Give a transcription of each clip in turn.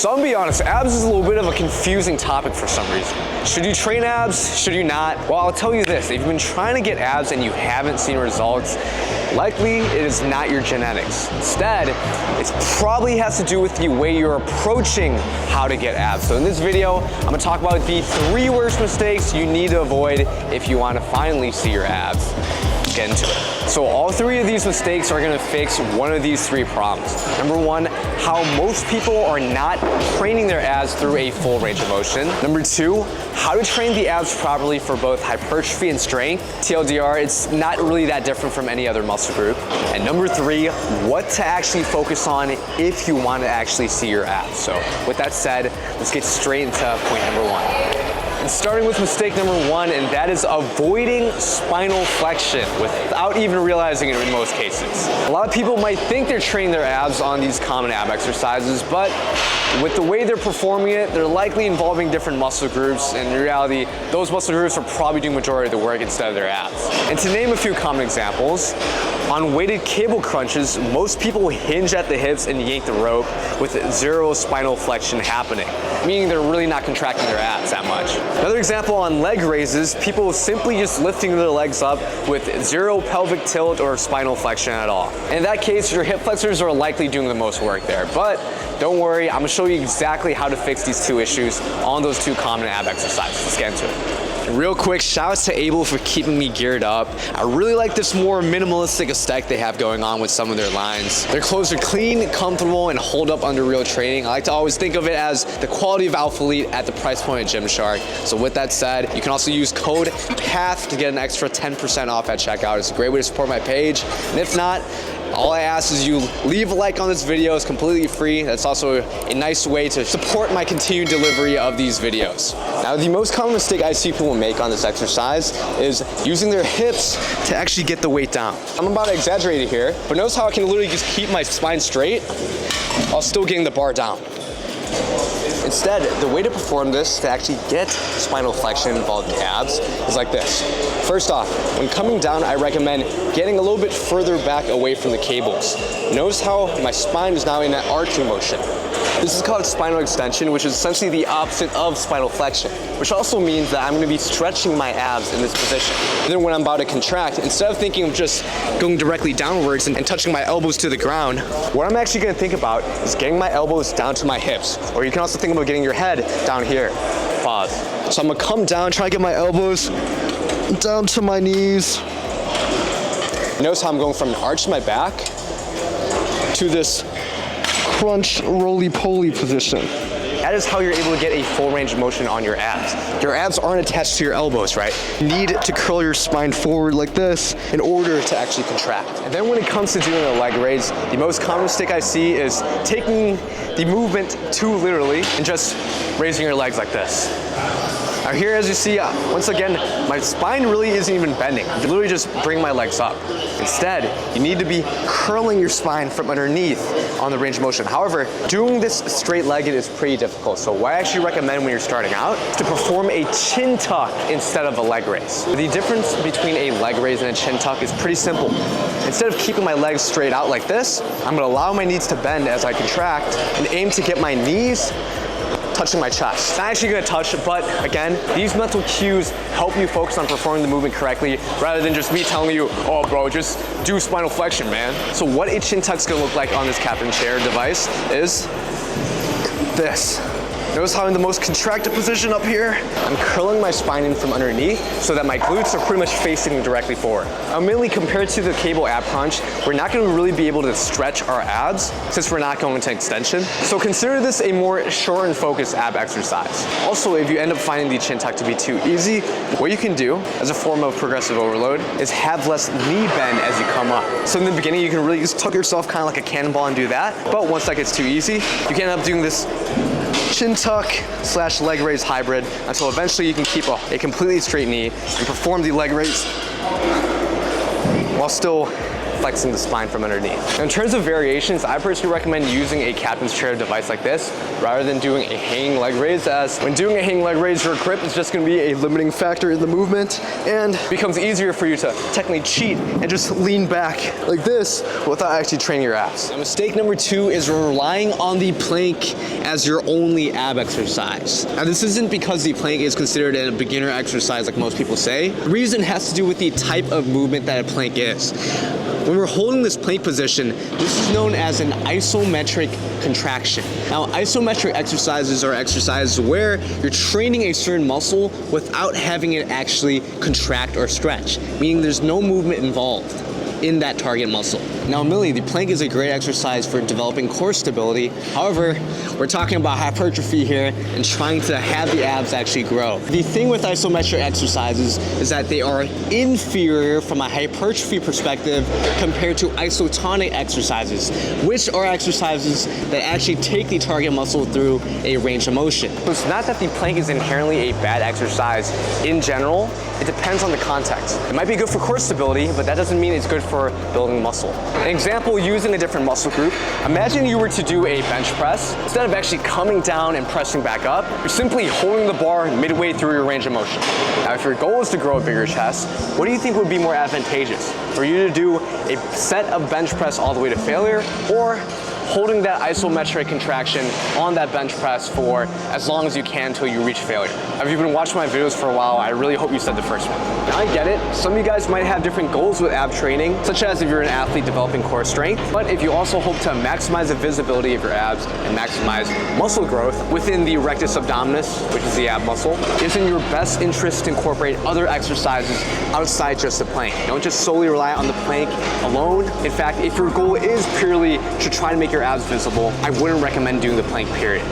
So I'm gonna be honest, abs is a little bit of a confusing topic for some reason. Should you train abs? Should you not? Well, I'll tell you this, if you've been trying to get abs and you haven't seen results, likely it is not your genetics. Instead, it probably has to do with the way you're approaching how to get abs. So in this video, I'm gonna talk about the 3 worst mistakes you need to avoid if you wanna finally see your abs. Let's get into it. So all 3 of these mistakes are gonna fix one of these 3 problems. Number 1, how most people are not training their abs through a full range of motion. Number 2, how to train the abs properly for both hypertrophy and strength. TLDR, it's not really that different from any other muscle group. And number 3, what to actually focus on if you want to actually see your abs. So with that said, let's get straight into point number 1. And starting with mistake number 1, and that is avoiding spinal flexion without even realizing it in most cases. A lot of people might think they're training their abs on these common ab exercises, but with the way they're performing it, they're likely involving different muscle groups, and in reality, those muscle groups are probably doing the majority of the work instead of their abs. And to name a few common examples, on weighted cable crunches, most people hinge at the hips and yank the rope with 0 spinal flexion happening, meaning they're really not contracting their abs that much. Another example on leg raises, people simply just lifting their legs up with 0 pelvic tilt or spinal flexion at all. In that case, your hip flexors are likely doing the most work there, but don't worry, I'm gonna show you exactly how to fix these 2 issues on those 2 common ab exercises. Let's get into it. Real quick, shout out to Abel for keeping me geared up. I really like this more minimalistic aesthetic they have going on with some of their lines. Their clothes are clean, comfortable, and hold up under real training. I like to always think of it as the quality of Alpha Elite at the price point of Gymshark. So with that said, you can also use code PATH to get an extra 10% off at checkout. It's a great way to support my page. And if not, all I ask is you leave a like on this video. It's completely free. That's also a nice way to support my continued delivery of these videos. Now, the most common mistake I see people make on this exercise is using their hips to actually get the weight down. I'm about to exaggerate it here, but notice how I can literally just keep my spine straight while still getting the bar down. Instead, the way to perform this to actually get spinal flexion involved in the abs is like this. First off, when coming down, I recommend getting a little bit further back away from the cables. Notice how my spine is now in that arching motion. This is called spinal extension, which is essentially the opposite of spinal flexion, which also means that I'm going to be stretching my abs in this position. And then when I'm about to contract, instead of thinking of just going directly downwards and touching my elbows to the ground, what I'm actually going to think about is getting my elbows down to my hips, or you can also think about getting your head down here. Pause. So I'm going to come down, try to get my elbows down to my knees. Notice how I'm going from an arch in my back to this crunch roly-poly position. That is how you're able to get a full range of motion on your abs. Your abs aren't attached to your elbows, right? You need to curl your spine forward like this in order to actually contract. And then when it comes to doing a leg raise, the most common mistake I see is taking the movement too literally and just raising your legs like this. Now here, as you see, once again, my spine really isn't even bending. I literally just bring my legs up. Instead, you need to be curling your spine from underneath on the range of motion. However, doing this straight-legged is pretty difficult. So what I actually recommend when you're starting out is to perform a chin tuck instead of a leg raise. The difference between a leg raise and a chin tuck is pretty simple. Instead of keeping my legs straight out like this, I'm gonna allow my knees to bend as I contract and aim to get my knees touching my chest. Not actually gonna touch, but again, these mental cues help you focus on performing the movement correctly rather than just me telling you, oh bro, just do spinal flexion, man. So what a chin tuck's gonna look like on this captain chair device is this. Notice how in the most contracted position up here, I'm curling my spine in from underneath so that my glutes are pretty much facing directly forward. Now, mainly compared to the cable ab crunch, we're not going to really be able to stretch our abs since we're not going into extension. So consider this a more short and focused ab exercise. Also, if you end up finding the chin tuck to be too easy, what you can do as a form of progressive overload is have less knee bend as you come up. So in the beginning, you can really just tuck yourself kind of like a cannonball and do that. But once that gets too easy, you can end up doing this chin tuck / leg raise hybrid until eventually you can keep a completely straight knee and perform the leg raise while still flexing the spine from underneath. Now, in terms of variations, I personally recommend using a captain's chair device like this rather than doing a hanging leg raise, as when doing a hanging leg raise, your grip is just gonna be a limiting factor in the movement, and it becomes easier for you to technically cheat and just lean back like this without actually training your abs. Now, mistake number 2 is relying on the plank as your only ab exercise. Now, this isn't because the plank is considered a beginner exercise like most people say. The reason has to do with the type of movement that a plank is. When we're holding this plank position, this is known as an isometric contraction. Now, isometric exercises are exercises where you're training a certain muscle without having it actually contract or stretch, meaning there's no movement involved in that target muscle. Now, admittedly, the plank is a great exercise for developing core stability. However, we're talking about hypertrophy here and trying to have the abs actually grow. The thing with isometric exercises is that they are inferior from a hypertrophy perspective compared to isotonic exercises, which are exercises that actually take the target muscle through a range of motion. So it's not that the plank is inherently a bad exercise in general. It depends on the context. It might be good for core stability, but that doesn't mean it's good for building muscle. An example using a different muscle group, imagine you were to do a bench press. Instead of actually coming down and pressing back up, you're simply holding the bar midway through your range of motion. Now, if your goal is to grow a bigger chest, what do you think would be more advantageous? For you to do a set of bench press all the way to failure, or holding that isometric contraction on that bench press for as long as you can until you reach failure? If you've been watching my videos for a while, I really hope you said the first one. Now, I get it. Some of you guys might have different goals with ab training, such as if you're an athlete developing core strength, but if you also hope to maximize the visibility of your abs and maximize muscle growth within the rectus abdominis, which is the ab muscle, it's in your best interest to incorporate other exercises outside just the plank. Don't just solely rely on the plank alone. In fact, if your goal is purely to try to make your abs visible, I wouldn't recommend doing the plank, period.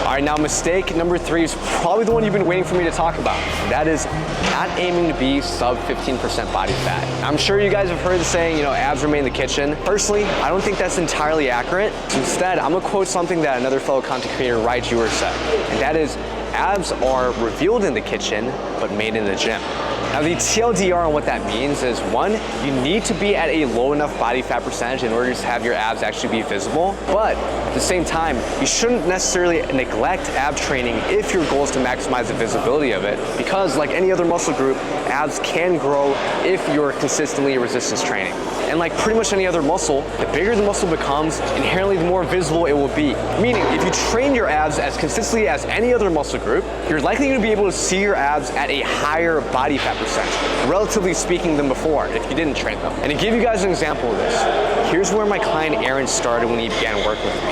All right, now mistake number 3 is probably the one you've been waiting for me to talk about. That is not aiming to be sub 15% body fat. I'm sure you guys have heard the saying, abs remain in the kitchen. Personally, I don't think that's entirely accurate. Instead, I'm gonna quote something that another fellow content creator, Rai Jewer, said, and that is, abs are revealed in the kitchen, but made in the gym. Now, the TLDR on what that means is, 1, you need to be at a low enough body fat percentage in order to have your abs actually be visible, but at the same time, you shouldn't necessarily neglect ab training if your goal is to maximize the visibility of it, because like any other muscle group, abs can grow if you're consistently resistance training. And like pretty much any other muscle, the bigger the muscle becomes, inherently the more visible it will be. Meaning, if you train your abs as consistently as any other muscle group, you're likely going to be able to see your abs at a higher body fat percentage, relatively speaking, than before if you didn't train them. And to give you guys an example of this, here's where my client Aaron started when he began working with me.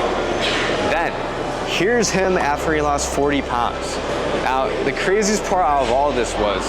Then, here's him after he lost 40 pounds. Now, the craziest part out of all of this was,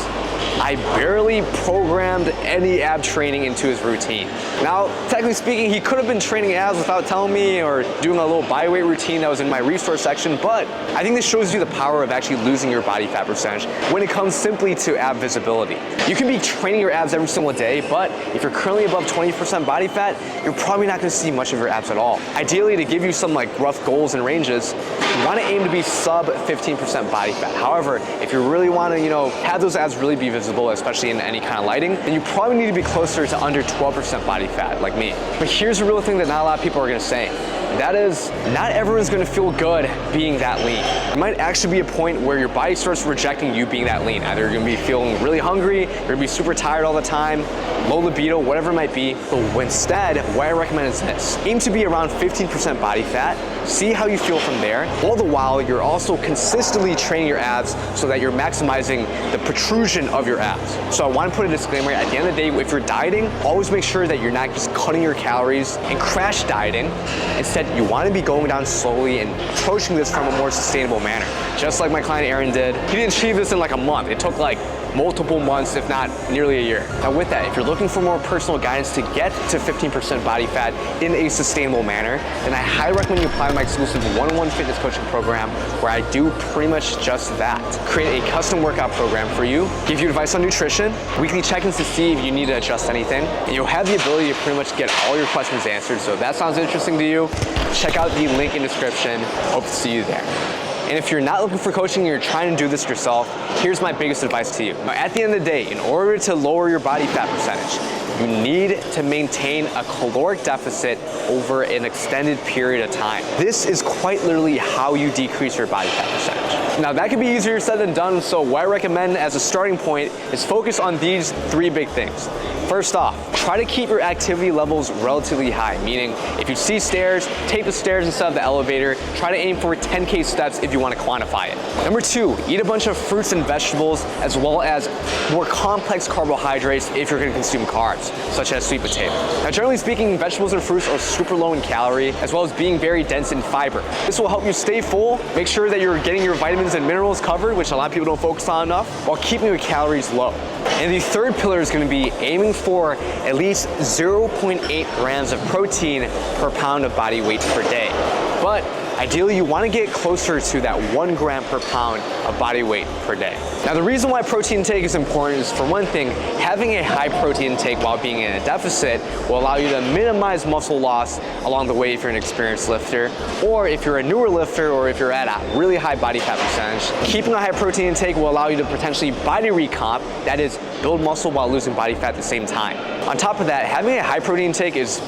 I barely programmed any ab training into his routine. Now, technically speaking, he could have been training abs without telling me or doing a little bodyweight routine that was in my resource section, but I think this shows you the power of actually losing your body fat percentage when it comes simply to ab visibility. You can be training your abs every single day, but if you're currently above 20% body fat, you're probably not gonna see much of your abs at all. Ideally, to give you some rough goals and ranges, you wanna aim to be sub 15% body fat. However, if you really wanna, have those abs really be visible, especially in any kind of lighting, then you probably need to be closer to under 12% body fat, like me. But here's the real thing that not a lot of people are gonna say. That is, not everyone's gonna feel good being that lean. There might actually be a point where your body starts rejecting you being that lean. Either you're gonna be feeling really hungry, you're gonna be super tired all the time, low libido, whatever it might be. But instead, what I recommend is this. Aim to be around 15% body fat, see how you feel from there. All the while, you're also consistently training your abs so that you're maximizing the protrusion of your abs. So I wanna put a disclaimer, at the end of the day, if you're dieting, always make sure that you're not just cutting your calories and crash dieting. Instead, you wanna be going down slowly and approaching this from a more sustainable manner. Just like my client Aaron did. He didn't achieve this in a month. It took multiple months, if not nearly a year. Now with that, if you're looking for more personal guidance to get to 15% body fat in a sustainable manner, then I highly recommend you apply my exclusive one-on-one fitness coaching program where I do pretty much just that. Create a custom workout program for you, give you advice on nutrition, weekly check-ins to see if you need to adjust anything, and you'll have the ability to pretty much get all your questions answered. So if that sounds interesting to you, check out the link in the description. Hope to see you there. And if you're not looking for coaching and you're trying to do this yourself, here's my biggest advice to you. Now, at the end of the day, in order to lower your body fat percentage, you need to maintain a caloric deficit over an extended period of time. This is quite literally how you decrease your body fat percentage. Now that can be easier said than done, so what I recommend as a starting point is focus on these 3 big things. First off, try to keep your activity levels relatively high, meaning if you see stairs, take the stairs instead of the elevator. Try to aim for 10K steps if you want to quantify it. Number 2, eat a bunch of fruits and vegetables as well as more complex carbohydrates if you're going to consume carbs, such as sweet potato. Now generally speaking, vegetables and fruits are super low in calorie as well as being very dense in fiber. This will help you stay full, make sure that you're getting your vitamins and minerals covered, which a lot of people don't focus on enough, while keeping your calories low. And the third pillar is going to be aiming for at least 0.8 grams of protein per pound of body weight per day. But ideally, you want to get closer to that 1 gram per pound of body weight per day. Now, the reason why protein intake is important is, for one thing, having a high protein intake while being in a deficit will allow you to minimize muscle loss along the way if you're an experienced lifter, or if you're a newer lifter, or if you're at a really high body fat percentage. Keeping a high protein intake will allow you to potentially body recomp, that is, build muscle while losing body fat at the same time. On top of that, having a high protein intake is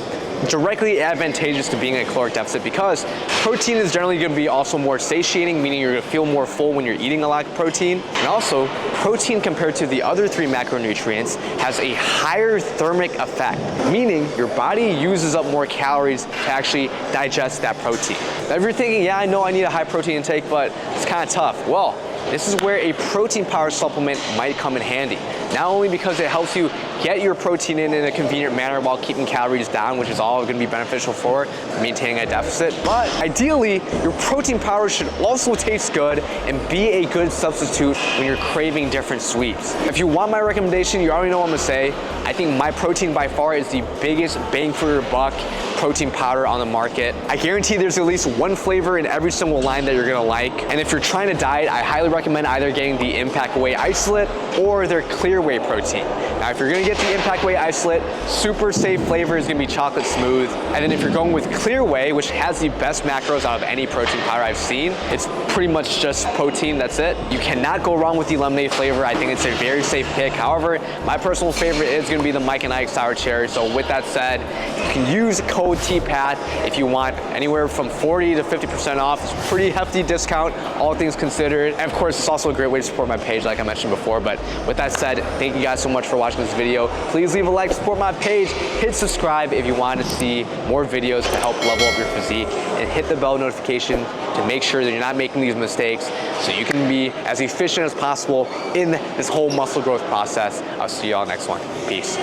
directly advantageous to being in a caloric deficit because protein is generally going to be also more satiating, meaning you're going to feel more full when you're eating a lot of protein. And also, protein compared to the other 3 macronutrients has a higher thermic effect, meaning your body uses up more calories to actually digest that protein. Now, if you're thinking, yeah, I know I need a high protein intake, but it's kind of tough. Well, this is where a protein power supplement might come in handy. Not only because it helps you get your protein in a convenient manner while keeping calories down, which is all going to be beneficial for maintaining a deficit, but ideally, your protein powder should also taste good and be a good substitute when you're craving different sweets. If you want my recommendation, you already know what I'm going to say. I think My Protein by far is the biggest bang for your buck protein powder on the market. I guarantee there's at least one flavor in every single line that you're gonna like. And if you're trying to diet, I highly recommend either getting the Impact Whey Isolate or their Clear Whey Protein. Now, if you're gonna get the Impact Whey Isolate, super safe flavor is gonna be chocolate smooth. And then if you're going with Clear Whey, which has the best macros out of any protein powder I've seen, it's pretty much just protein, that's it. You cannot go wrong with the lemonade flavor. I think it's a very safe pick. However, my personal favorite is gonna be the Mike and Ike Sour Cherry. So with that said, you can use code TYLRPath if you want anywhere from 40 to 50% off. It's a pretty hefty discount, all things considered. And of course, it's also a great way to support my page, like I mentioned before. But with that said, thank you guys so much for watching this video. Please leave a like, support my page, hit subscribe if you want to see more videos to help level up your physique, and hit the bell notification to make sure that you're not making these mistakes so you can be as efficient as possible in this whole muscle growth process. I'll see you all next one. Peace.